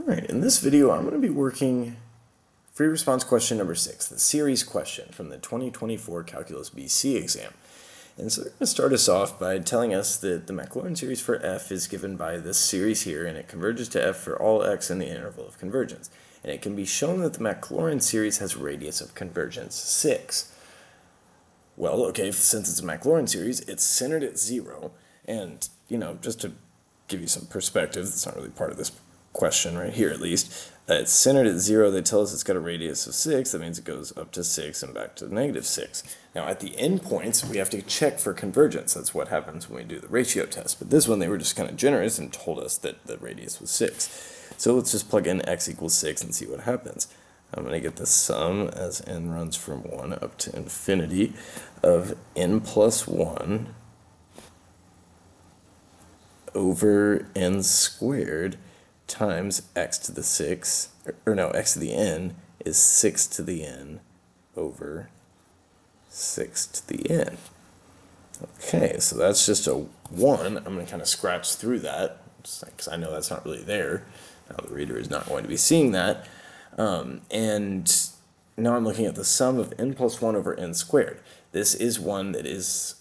Alright, in this video I'm going to be working free response question number 6, the series question from the 2024 Calculus BC exam. And so they're going to start us off by telling us that the Maclaurin series for f is given by this series here, and it converges to f for all x in the interval of convergence. And it can be shown that the Maclaurin series has radius of convergence 6. Well, okay, since it's a Maclaurin series, it's centered at 0, and, just to give you some perspective, that's not really part of this question right here at least, it's centered at 0. They tell us it's got a radius of 6. That means it goes up to 6 and back to negative 6. Now at the endpoints we have to check for convergence. That's what happens when we do the ratio test. But this one they were just kind of generous and told us that the radius was 6. So let's just plug in x equals 6 and see what happens. I'm going to get the sum as n runs from 1 up to infinity of n plus 1 over n squared times x to the 6, x to the n is 6 to the n over 6 to the n. Okay, so that's just a 1. I'm going to kind of scratch through that, because I know that's not really there. Now the reader is not going to be seeing that. And now I'm looking at the sum of n plus 1 over n squared. This is one that's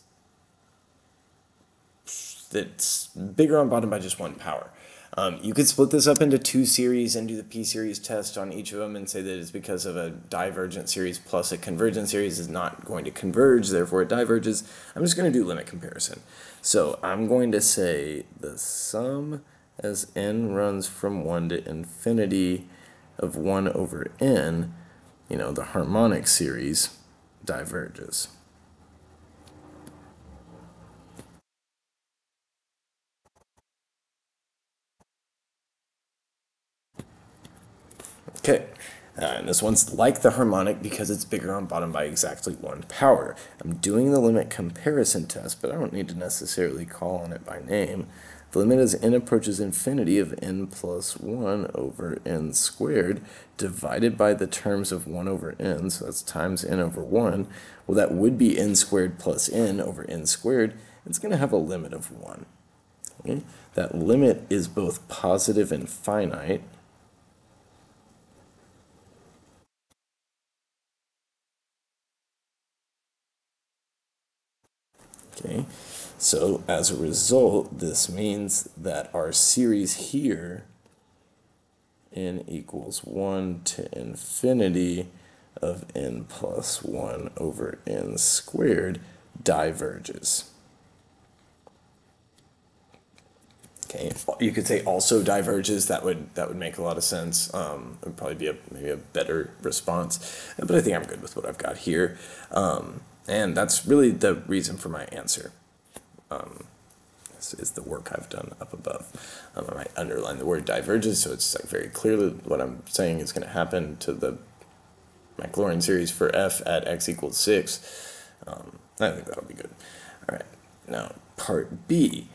bigger on bottom by just 1 power. You could split this up into 2 series and do the p-series test on each of them and say that it's because of a divergent series plus a convergent series is not going to converge, therefore it diverges. I'm just going to do limit comparison. So I'm going to say the sum as n runs from 1 to infinity of 1 over n, the harmonic series, diverges. Okay, and this one's like the harmonic because it's bigger on bottom by exactly 1 power. I'm doing the limit comparison test, but I don't need to necessarily call on it by name. The limit as n approaches infinity of n plus 1 over n squared divided by the terms of 1 over n, so that's times n over 1. Well, that would be n squared plus n over n squared. It's going to have a limit of 1. Okay? That limit is both positive and finite. Okay, so as a result, this means that our series here, n equals 1 to infinity of n plus 1 over n squared, diverges. Okay, you could say also diverges. That would make a lot of sense. It would probably be maybe a better response, but I think I'm good with what I've got here. And that's really the reason for my answer. This is the work I've done up above. I might underline the word diverges, so it's like very clearly what I'm saying is going to happen to the Maclaurin series for f at x equals 6. I think that'll be good. All right, now part B.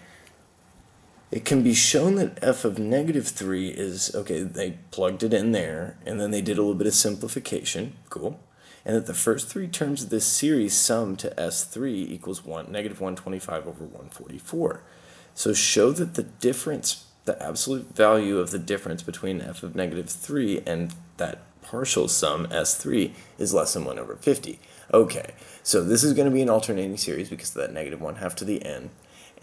It can be shown that f of negative 3 is, okay, they plugged it in there, and then they did a little bit of simplification. Cool. And that the first 3 terms of this series sum to S3 equals negative 125 over 144. So show that the difference, the absolute value of the difference between f of negative 3 and that partial sum S3 is less than 1 over 50. Okay, so this is going to be an alternating series because of that negative 1/2 to the n.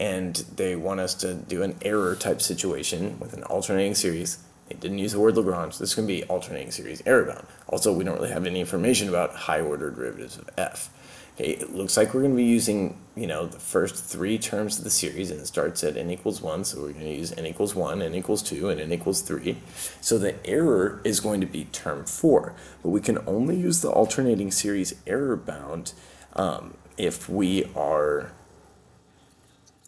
And they want us to do an error type situation with an alternating series. They didn't use the word Lagrange. This is going to be alternating series error bound. Also, we don't really have any information about high order derivatives of f. Okay, it looks like we're going to be using, the first 3 terms of the series, and it starts at n equals 1, so we're going to use n equals 1, n equals 2, and n equals 3. So the error is going to be term 4, but we can only use the alternating series error bound if we are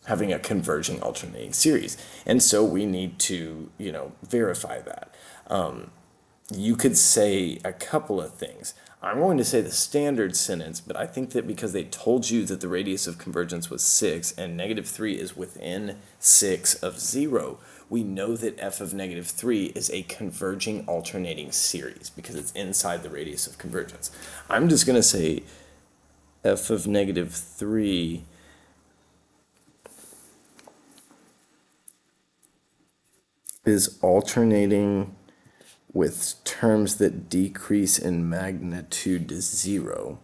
having a converging alternating series. And so we need to, verify that. You could say a couple of things. I'm going to say the standard sentence, but I think that because they told you that the radius of convergence was 6 and negative 3 is within 6 of 0, we know that f of negative 3 is a converging alternating series because it's inside the radius of convergence. I'm just going to say f of negative 3 is alternating with terms that decrease in magnitude to 0.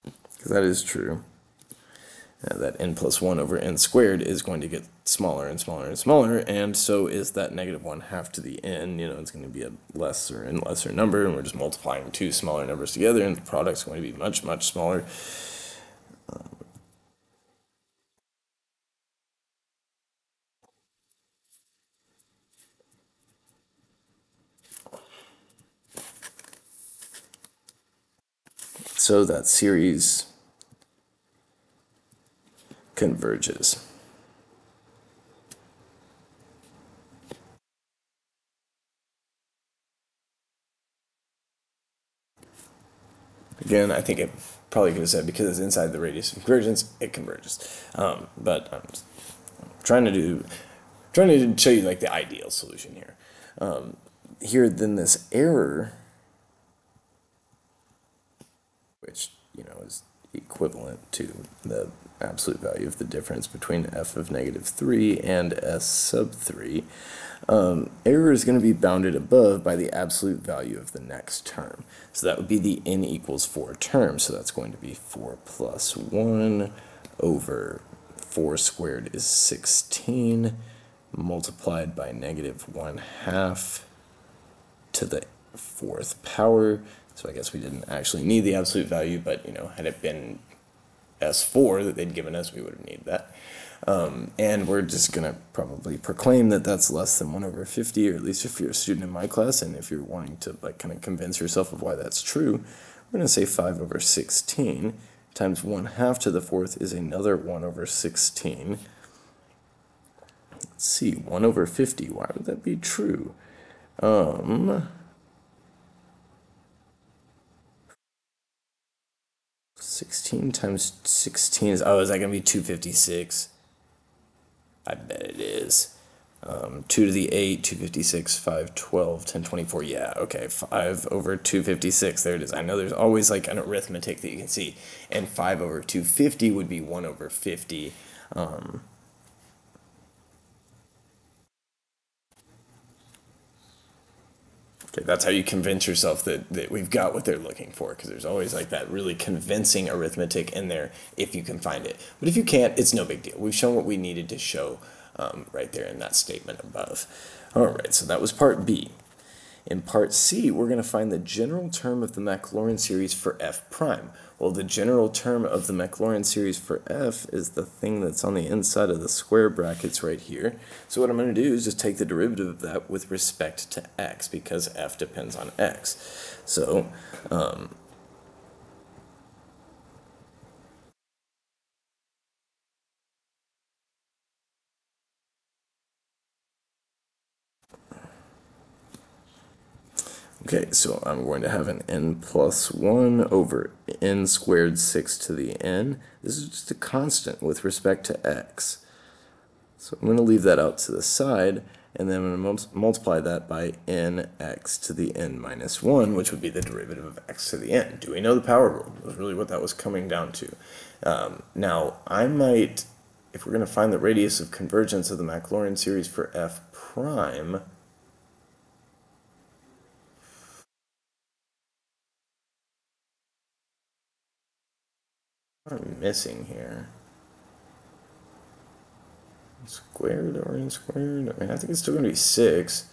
Because that is true. That n plus 1 over n squared is going to get smaller and smaller and smaller, and so is that negative 1/2 to the n. You know, it's going to be a lesser and lesser number, and we're just multiplying two smaller numbers together, and the product's going to be much, much smaller. So that series converges. Again, I think it probably could have said because it's inside the radius of convergence, it converges. But I'm just trying to show you like the ideal solution here. Here, then this error, which is equivalent to the absolute value of the difference between f of negative 3 and s sub 3, error is going to be bounded above by the absolute value of the next term. So that would be the n equals 4 term. So that's going to be 4 plus 1 over 4 squared is 16 multiplied by negative 1/2 to the 4th power. So I guess we didn't actually need the absolute value, but had it been S4 that they'd given us, we would have needed that. And we're just going to probably proclaim that that's less than 1 over 50, or at least if you're a student in my class, and if you're wanting to kind of convince yourself of why that's true, we're going to say 5 over 16 times 1/2 to the 4th is another 1 over 16. Let's see, 1 over 50, why would that be true? 16 times 16 is, is that going to be 256? I bet it is. 2 to the 8, 256, 5, 12, 10, 24. Yeah, okay, 5 over 256. There it is. I know there's always like an arithmetic that you can see. And 5 over 250 would be 1 over 50. Okay, that's how you convince yourself that we've got what they're looking for, because there's always like that really convincing arithmetic in there if you can find it. But if you can't, it's no big deal. We've shown what we needed to show right there in that statement above. All right, so that was part B. In part C, we're going to find the general term of the Maclaurin series for f prime. Well, the general term of the Maclaurin series for f is the thing that's on the inside of the square brackets right here. So what I'm going to do is just take the derivative of that with respect to x, because f depends on x. So, okay, so I'm going to have an n plus 1 over n squared 6 to the n. This is just a constant with respect to x. So I'm going to leave that out to the side, and then I'm going to multiply that by nx to the n minus 1, which would be the derivative of x to the n. Do we know the power rule? That was really what that was coming down to. Now, I might, if we're going to find the radius of convergence of the Maclaurin series for f prime, what am I missing here? Squared or n squared? I mean, I think it's still going to be 6.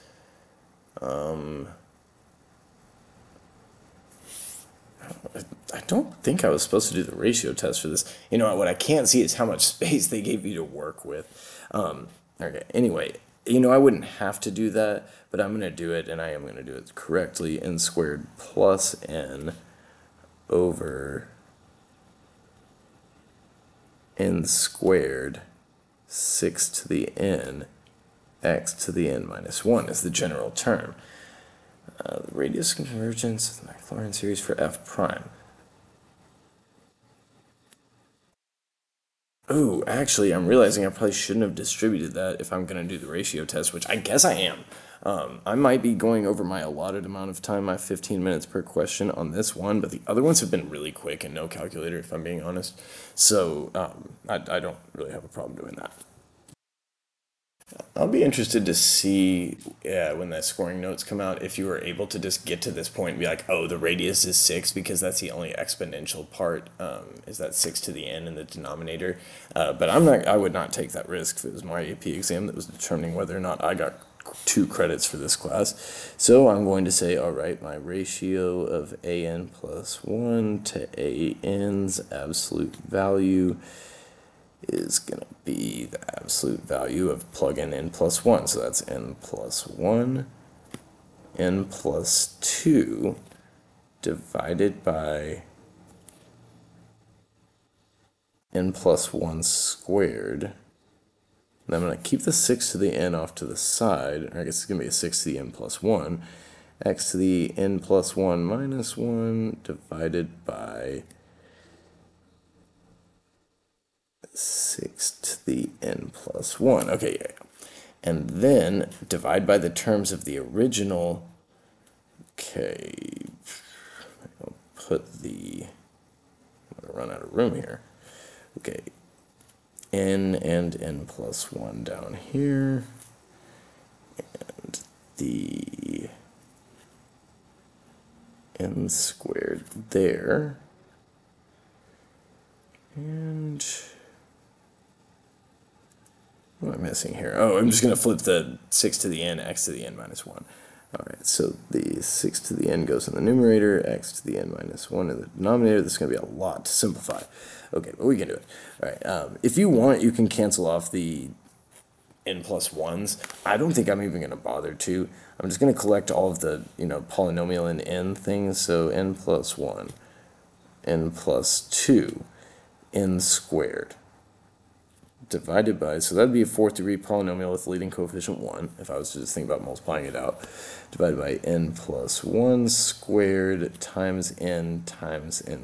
I don't think I was supposed to do the ratio test for this. What I can't see is how much space they gave you to work with. Okay, anyway, I wouldn't have to do that, but I'm going to do it, and I am going to do it correctly. N squared plus n over n squared 6 to the n x to the n minus 1 is the general term. The radius convergence of the Maclaurin series for f prime. Oh, actually, I'm realizing I probably shouldn't have distributed that if I'm going to do the ratio test, which I guess I am. I might be going over my allotted amount of time, my 15 minutes per question on this one, but the other ones have been really quick and no calculator, if I'm being honest. So I don't really have a problem doing that. I'll be interested to see when the scoring notes come out if you were able to just get to this point and be like, oh, the radius is 6 because that's the only exponential part, is that 6 to the n in the denominator. But I would not take that risk if it was my AP exam that was determining whether or not I got 2 credits for this class. So I'm going to say, all right, my ratio of an plus 1 to an's absolute value is going to be the absolute value of plug in n plus 1. So that's n plus 1, n plus 2 divided by n plus 1 squared. And I'm going to keep the 6 to the n off to the side. Or I guess it's going to be a 6 to the n plus 1. X to the n plus 1 minus 1 divided by 6 to the n plus 1. Okay, yeah. And then divide by the terms of the original. Okay, I'll put the, I'm going to run out of room here. Okay, n and n plus 1 down here. And the n squared there. And what am I missing here? Oh, I'm just going to flip the 6 to the n, x to the n minus 1. All right, so the 6 to the n goes in the numerator, x to the n minus 1 in the denominator. This is going to be a lot to simplify. Okay, but we can do it. All right, if you want, you can cancel off the n plus 1s. I don't think I'm even going to bother to. I'm just going to collect all of the, polynomial and n things. So n plus 1, n plus 2, n squared divided by, so that'd be a 4th degree polynomial with leading coefficient 1, if I was to just think about multiplying it out, divided by n plus 1 squared times n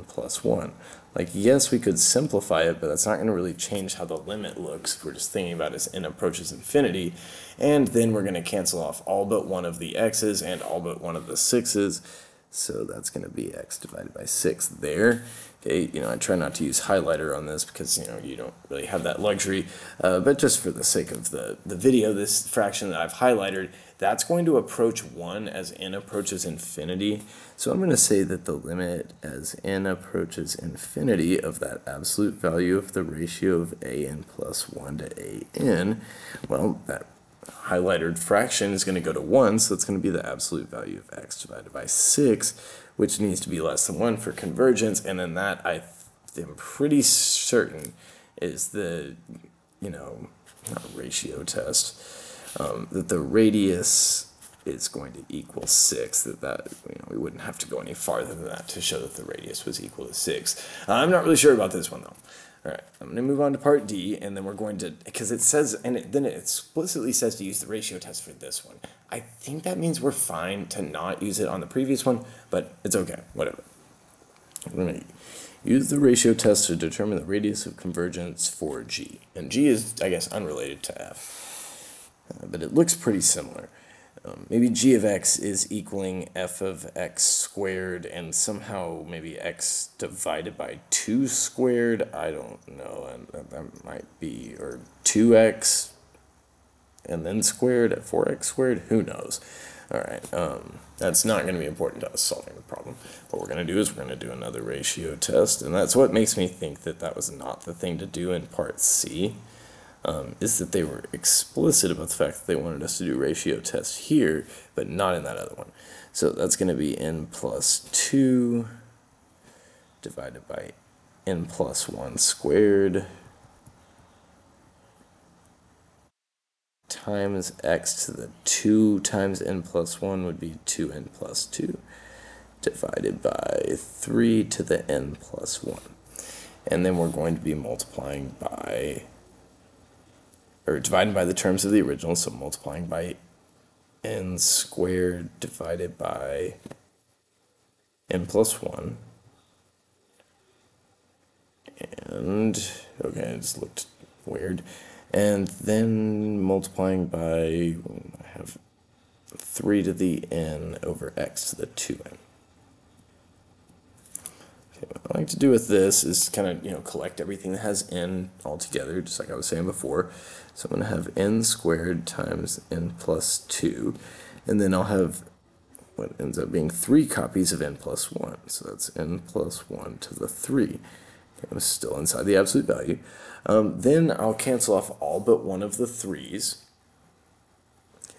plus 1. Like, yes, we could simplify it, but that's not going to really change how the limit looks if we're just thinking about it as n approaches infinity. And then we're going to cancel off all but one of the x's and all but one of the 6's. So that's going to be x divided by 6 there. Okay, I try not to use highlighter on this because, you don't really have that luxury. But just for the sake of the video, this fraction that I've highlighted, that's going to approach 1 as n approaches infinity. So I'm going to say that the limit as n approaches infinity of that absolute value of the ratio of an plus 1 to an, well, that highlighted fraction is going to go to 1, so it's going to be the absolute value of x divided by 6, which needs to be less than 1 for convergence, and then that I am pretty certain is the, ratio test, that the radius is going to equal 6, that we wouldn't have to go any farther than that to show that the radius was equal to 6. I'm not really sure about this one, though. All right, I'm going to move on to part D, and then we're going to, because it says, and then it explicitly says to use the ratio test for this one. I think that means we're fine to not use it on the previous one, but it's okay, whatever. We're going to use the ratio test to determine the radius of convergence for G. And G is, I guess, unrelated to F, but it looks pretty similar. Maybe g of x is equaling f of x squared and somehow maybe x divided by 2 squared. I don't know, and that might be, or 2x and then squared at 4x squared. Who knows? All right, that's not going to be important to us solving the problem. What we're going to do is we're going to do another ratio test, and that's what makes me think that that was not the thing to do in part C. Is that they were explicit about the fact that they wanted us to do ratio test here, but not in that other one. So that's going to be n plus 2 divided by n plus 1 squared times x to the 2 times n plus 1 would be 2n plus 2 divided by 3 to the n plus 1. And then we're going to be multiplying by, or dividing by the terms of the original, so multiplying by n squared divided by n plus 1. And, okay, it just looked weird. And then multiplying by, I have 3 to the n over x to the 2n. Okay, what I like to do with this is kind of, collect everything that has n all together, just like I was saying before. So I'm going to have n squared times n plus 2, and then I'll have what ends up being 3 copies of n plus 1. So that's n plus 1 to the 3. Okay, I'm still inside the absolute value. Then I'll cancel off all but one of the 3's,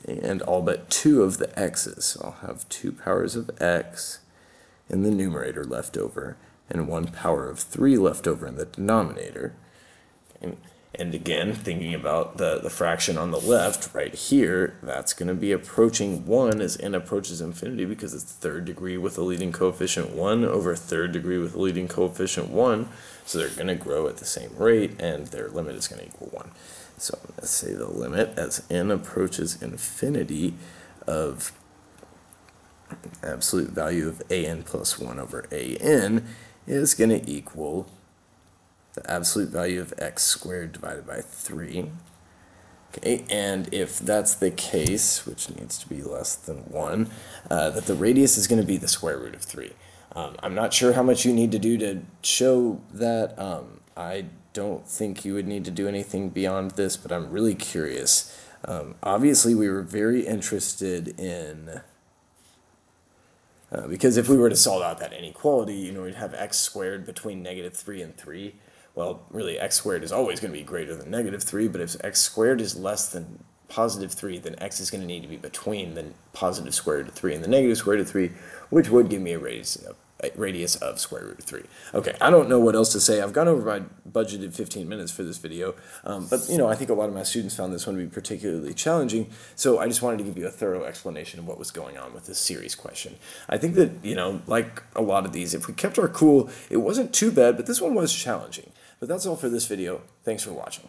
okay, and all but 2 of the x's. So I'll have 2 powers of x in the numerator left over, and 1 power of 3 left over in the denominator. And again, thinking about the fraction on the left right here, that's going to be approaching 1 as n approaches infinity, because it's third degree with a leading coefficient 1 over third degree with a leading coefficient 1. So they're going to grow at the same rate, and their limit is going to equal 1. So I'm going to say the limit as n approaches infinity of absolute value of an plus 1 over an is going to equal the absolute value of x squared divided by 3. Okay, and if that's the case, which needs to be less than 1, that the radius is going to be the square root of 3. I'm not sure how much you need to do to show that. I don't think you would need to do anything beyond this, but I'm really curious. Obviously, we were very interested in... because if we were to solve out that inequality, we'd have x squared between -3 and 3. Well, really, x squared is always going to be greater than -3, but if x squared is less than +3, then x is going to need to be between the positive square root of 3 and the negative square root of 3, which would give me a radius of square root of 3. Okay, I don't know what else to say. I've gone over my budgeted 15 minutes for this video, but I think a lot of my students found this one to be particularly challenging, so I just wanted to give you a thorough explanation of what was going on with this series question. I think that, like a lot of these, if we kept our cool, it wasn't too bad, but this one was challenging. But that's all for this video. Thanks for watching.